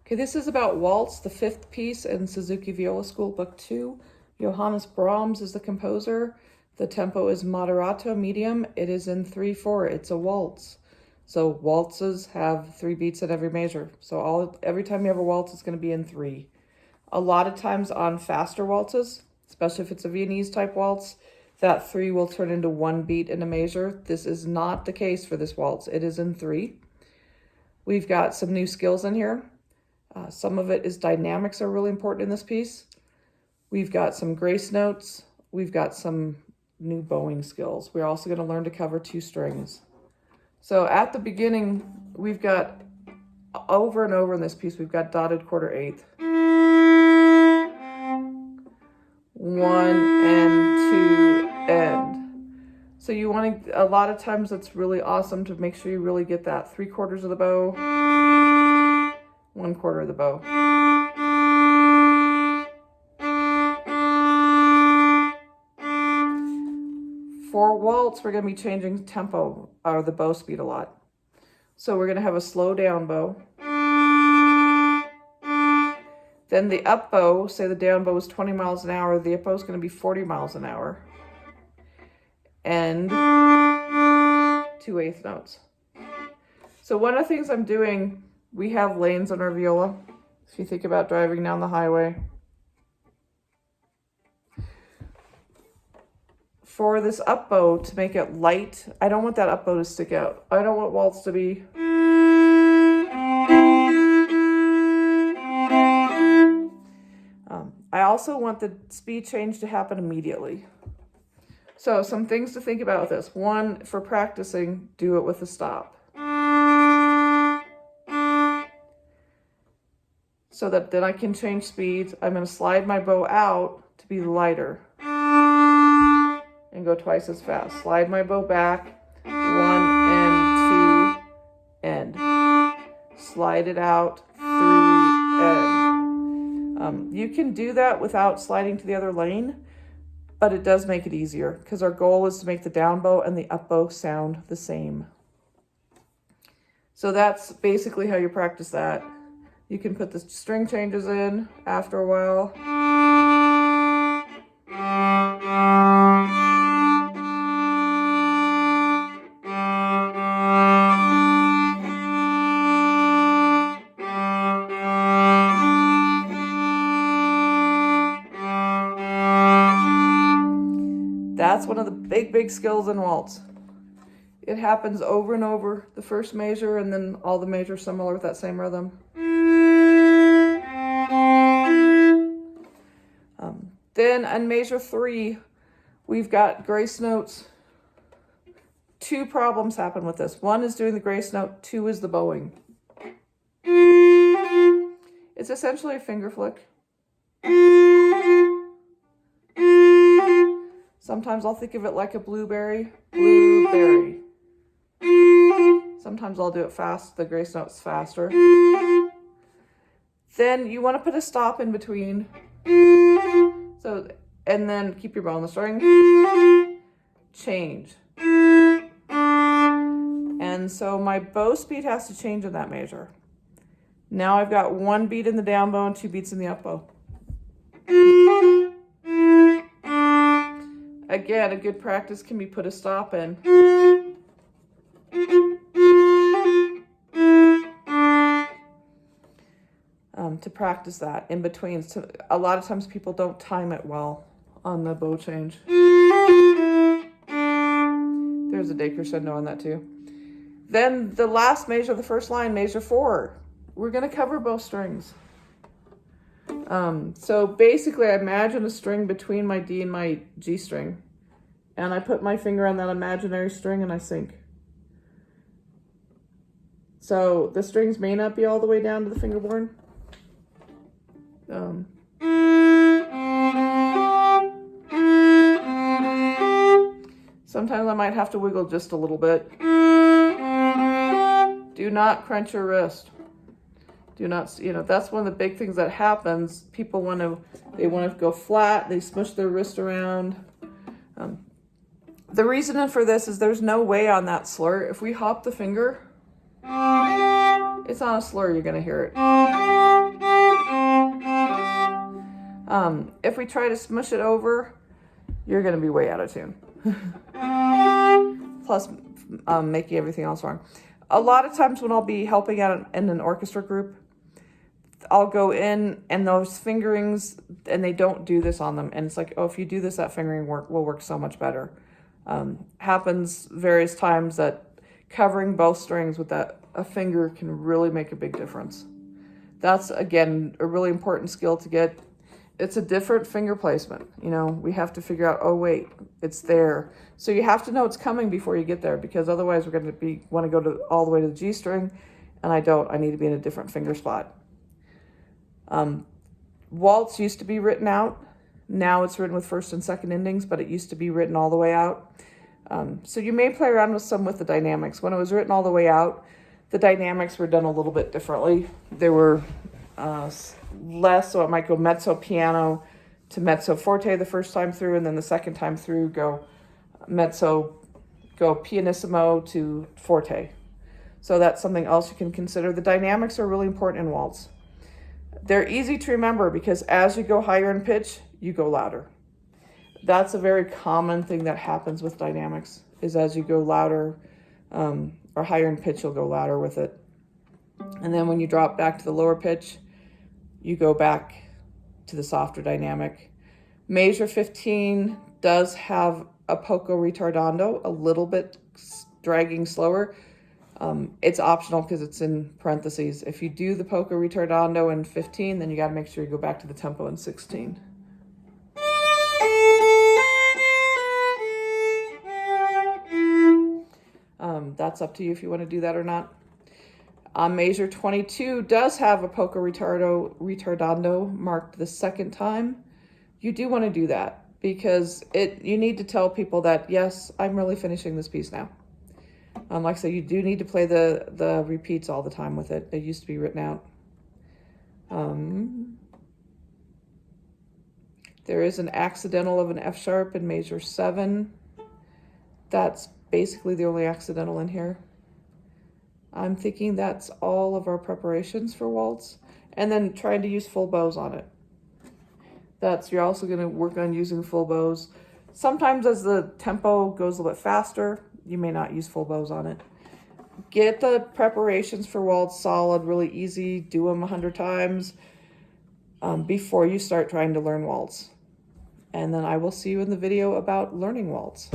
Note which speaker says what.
Speaker 1: Okay, this is about Waltz, the 5th piece in Suzuki Viola School, Book 2. Johannes Brahms is the composer. The tempo is moderato, medium. It is in 3/4. It's a waltz. So waltzes have 3 beats in every measure. So every time you have a waltz, it's going to be in 3. A lot of times on faster waltzes, especially if it's a Viennese type waltz, that 3 will turn into 1 beat in a measure. This is not the case for this waltz. It is in 3. We've got some new skills in here. Some of it is dynamics are really important in this piece. We've got some grace notes. We've got some new bowing skills. We're also going to learn to cover 2 strings. So at the beginning, we've got over and over in this piece, we've got dotted 1/4-8. 1 and 2 and. So you want to, a lot of times it's really awesome to make sure you really get that 3/4 of the bow, 1/4 of the bow. For waltz, we're going to be changing tempo or the bow speed a lot. So we're going to have a slow down bow. Then the up bow, say the down bow is 20 miles an hour, the up bow is going to be 40 miles an hour. And 2/8 notes. So one of the things I'm doing, we have lanes on our viola. If you think about driving down the highway. For this up bow, to make it light, I don't want that up bow to stick out. I don't want waltz to be. I also want the speed change to happen immediately. So some things to think about with this. 1, for practicing, do it with a stop. So that then I can change speeds. I'm going to slide my bow out to be lighter. And go twice as fast. Slide my bow back. 1 and 2 and. Slide it out. 3 and. You can do that without sliding to the other lane, but it does make it easier because our goal is to make the down bow and the up bow sound the same. So that's basically how you practice that. You can put the string changes in after a while. That's one of the big skills in waltz. It happens over and over, the first measure, and then all the measures similar with that same rhythm. Then on measure 3, we've got grace notes. 2 problems happen with this. 1 is doing the grace note, 2 is the bowing. It's essentially a finger flick. Sometimes I'll think of it like a blueberry, blueberry. Sometimes I'll do it fast, the grace note's faster. Then you want to put a stop in between. So, and then keep your bow on the string. Change. And so my bow speed has to change in that measure. Now I've got 1 beat in the down bow and 2 beats in the up bow. Again, a good practice can be put a stop in. To practice that in between. So a lot of times people don't time it well on the bow change. There's a decrescendo on that too. Then the last measure, the first line, measure 4, we're going to cover both strings. So basically I imagine a string between my D and my G string, and I put my finger on that imaginary string and I sync. So the strings may not be all the way down to the fingerboard. Sometimes I might have to wiggle just a little bit. Do not crunch your wrist. Do not, that's one of the big things that happens. People want to go flat. They smush their wrist around. The reason for this is there's no way on that slur. If we hop the finger, it's on a slur, you're going to hear it. If we try to smush it over, you're going to be way out of tune. Plus, making everything else wrong. A lot of times when I'll be helping out in an orchestra group, I'll go in and those fingerings, and they don't do this on them. And it's like, oh, if you do this, that fingering will work so much better. Happens various times that covering both strings with a finger can really make a big difference. That's, again, a really important skill to get. It's a different finger placement. You know, we have to figure out, oh, wait, it's there. So you have to know it's coming before you get there, because otherwise we're going to want to go all the way to the G string, and I don't. I need to be in a different finger spot. Waltz used to be written out. Now it's written with first and second endings, but it used to be written all the way out. So you may play around with the dynamics. When it was written all the way out, the dynamics were done a little bit differently. They were less, so it might go mezzo piano to mezzo forte the first time through, and then the second time through go pianissimo to forte. So that's something else you can consider. The dynamics are really important in waltz. They're easy to remember because as you go higher in pitch, you go louder. That's a very common thing that happens with dynamics, is as you go louder or higher in pitch, you'll go louder with it. And then when you drop back to the lower pitch, you go back to the softer dynamic. Measure 15 does have a poco ritardando, a little bit dragging slower. It's optional because it's in parentheses. If you do the poco ritardando in 15, then you got to make sure you go back to the tempo in 16. That's up to you if you want to do that or not. Measure 22 does have a poco ritardando marked the second time. You do want to do that because you need to tell people that, yes, I'm really finishing this piece now. Like I said, you do need to play the repeats all the time with it. It used to be written out. There is an accidental of an F sharp in measure 7. That's basically the only accidental in here. I'm thinking that's all of our preparations for waltz. And then trying to use full bows on it. You're also going to work on using full bows. Sometimes as the tempo goes a little bit faster, you may not use full bows on it. Get the preparations for waltz solid, really easy. Do them 100 times before you start trying to learn waltz. And then I will see you in the video about learning waltz.